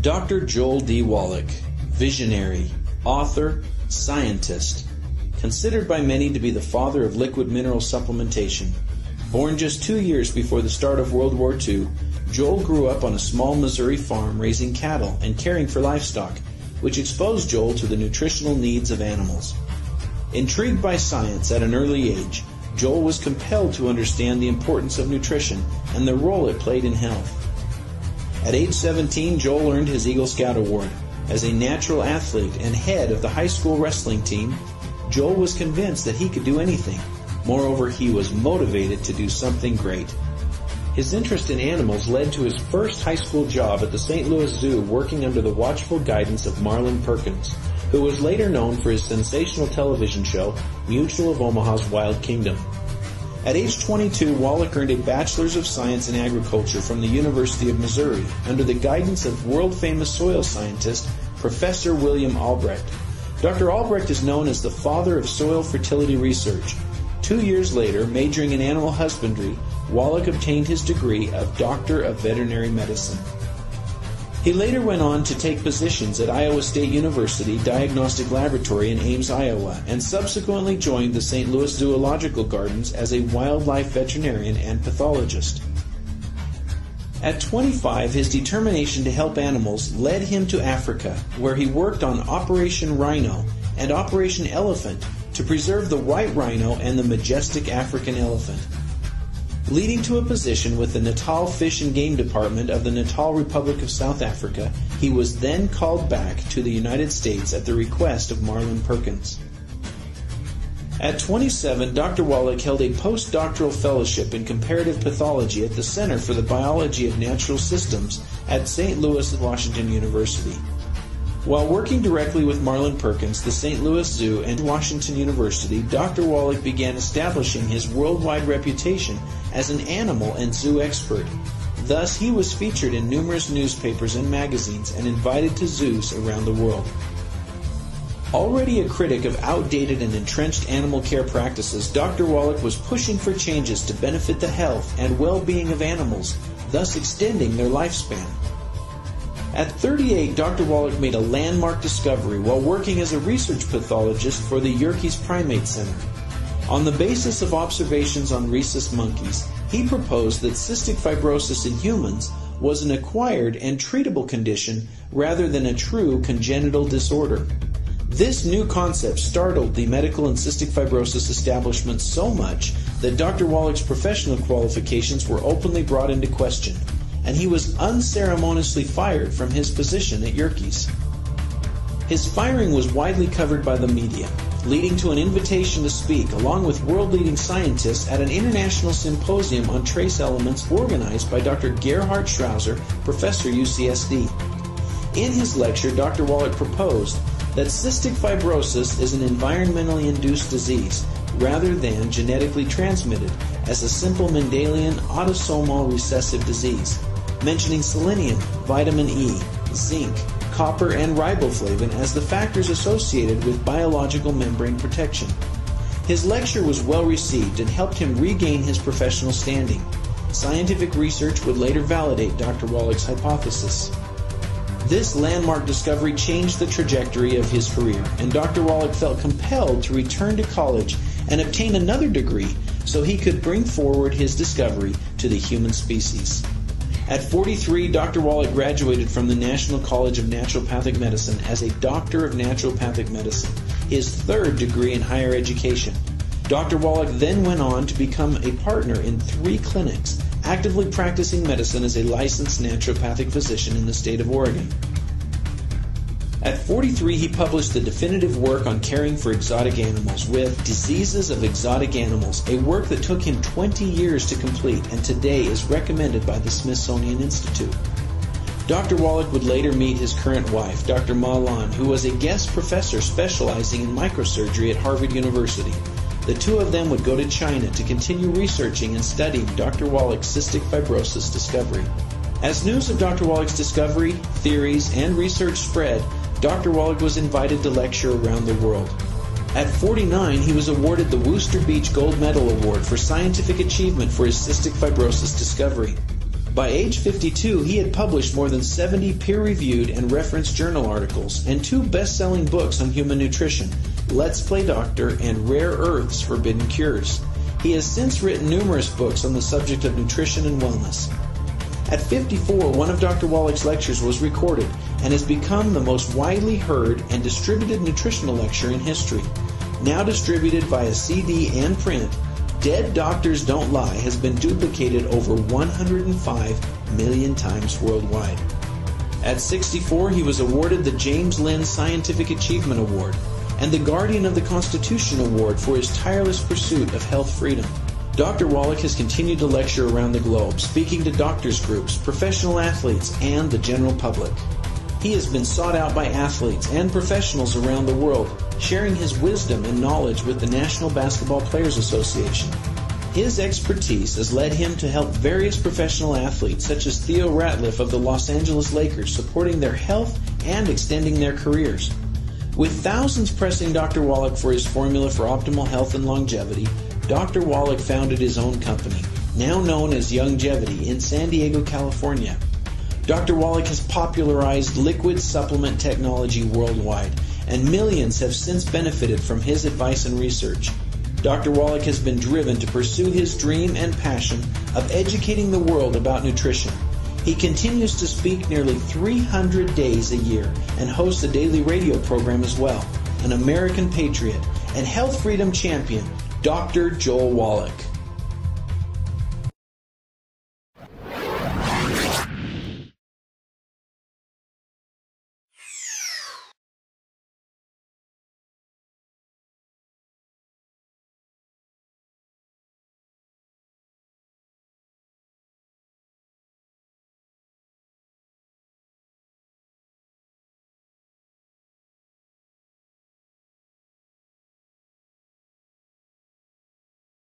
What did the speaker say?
Dr. Joel D. Wallach, visionary, author, scientist, considered by many to be the father of liquid mineral supplementation. Born just 2 years before the start of World War II, Joel grew up on a small Missouri farm raising cattle and caring for livestock, which exposed Joel to the nutritional needs of animals. Intrigued by science at an early age, Joel was compelled to understand the importance of nutrition and the role it played in health. At age 17, Joel earned his Eagle Scout Award. As a natural athlete and head of the high school wrestling team, Joel was convinced that he could do anything. Moreover, he was motivated to do something great. His interest in animals led to his first high school job at the St. Louis Zoo, working under the watchful guidance of Marlin Perkins, who was later known for his sensational television show, Mutual of Omaha's Wild Kingdom. At age 22, Wallach earned a Bachelor's of Science in Agriculture from the University of Missouri under the guidance of world-famous soil scientist Professor William Albrecht. Dr. Albrecht is known as the father of soil fertility research. 2 years later, majoring in animal husbandry, Wallach obtained his degree of Doctor of Veterinary Medicine. He later went on to take positions at Iowa State University Diagnostic Laboratory in Ames, Iowa, and subsequently joined the St. Louis Zoological Gardens as a wildlife veterinarian and pathologist. At 25, his determination to help animals led him to Africa, where he worked on Operation Rhino and Operation Elephant to preserve the white rhino and the majestic African elephant, leading to a position with the Natal Fish and Game Department of the Natal Republic of South Africa. He was then called back to the United States at the request of Marlin Perkins. At 27, Dr. Wallach held a postdoctoral fellowship in comparative pathology at the Center for the Biology of Natural Systems at St. Louis Washington University. While working directly with Marlin Perkins, the St. Louis Zoo, and Washington University, Dr. Wallach began establishing his worldwide reputation as an animal and zoo expert. Thus, he was featured in numerous newspapers and magazines and invited to zoos around the world. Already a critic of outdated and entrenched animal care practices, Dr. Wallach was pushing for changes to benefit the health and well-being of animals, thus extending their lifespan. At 38, Dr. Wallach made a landmark discovery while working as a research pathologist for the Yerkes Primate Center. On the basis of observations on rhesus monkeys, he proposed that cystic fibrosis in humans was an acquired and treatable condition rather than a true congenital disorder. This new concept startled the medical and cystic fibrosis establishment so much that Dr. Wallach's professional qualifications were openly brought into question, and he was unceremoniously fired from his position at Yerkes. His firing was widely covered by the media, leading to an invitation to speak along with world-leading scientists at an international symposium on trace elements organized by Dr. Gerhard Schrauser, professor UCSD. In his lecture, Dr. Wallach proposed that cystic fibrosis is an environmentally induced disease rather than genetically transmitted as a simple Mendelian autosomal recessive disease, mentioning selenium, vitamin E, zinc, copper, and riboflavin as the factors associated with biological membrane protection. His lecture was well received and helped him regain his professional standing. Scientific research would later validate Dr. Wallach's hypothesis. This landmark discovery changed the trajectory of his career, and Dr. Wallach felt compelled to return to college and obtain another degree so he could bring forward his discovery to the human species. At 43, Dr. Wallach graduated from the National College of Naturopathic Medicine as a Doctor of Naturopathic Medicine, his third degree in higher education. Dr. Wallach then went on to become a partner in 3 clinics, actively practicing medicine as a licensed naturopathic physician in the state of Oregon. At 43, he published the definitive work on caring for exotic animals with Diseases of Exotic Animals, a work that took him 20 years to complete and today is recommended by the Smithsonian Institute. Dr. Wallach would later meet his current wife, Dr. Ma Lan, who was a guest professor specializing in microsurgery at Harvard University. The two of them would go to China to continue researching and studying Dr. Wallach's cystic fibrosis discovery. As news of Dr. Wallach's discovery, theories, and research spread, Dr. Wallach was invited to lecture around the world. At 49, he was awarded the Worcester Beach Gold Medal Award for scientific achievement for his cystic fibrosis discovery. By age 52, he had published more than 70 peer-reviewed and referenced journal articles and 2 best-selling books on human nutrition, Let's Play Doctor and Rare Earths Forbidden Cures. He has since written numerous books on the subject of nutrition and wellness. At 54, one of Dr. Wallach's lectures was recorded and has become the most widely heard and distributed nutritional lecture in history. Now distributed via CD and print, Dead Doctors Don't Lie has been duplicated over 105 million times worldwide. At 64, he was awarded the James Lind Scientific Achievement Award and the Guardian of the Constitution Award for his tireless pursuit of health freedom. Dr. Wallach has continued to lecture around the globe, speaking to doctors' groups, professional athletes, and the general public. He has been sought out by athletes and professionals around the world, sharing his wisdom and knowledge with the National Basketball Players Association. His expertise has led him to help various professional athletes, such as Theo Ratliff of the Los Angeles Lakers, supporting their health and extending their careers. With thousands pressing Dr. Wallach for his formula for optimal health and longevity, Dr. Wallach founded his own company, now known as Youngevity, in San Diego, California. Dr. Wallach has popularized liquid supplement technology worldwide, and millions have since benefited from his advice and research. Dr. Wallach has been driven to pursue his dream and passion of educating the world about nutrition. He continues to speak nearly 300 days a year and hosts a daily radio program as well. An American patriot and health freedom champion, Dr. Joel Wallach.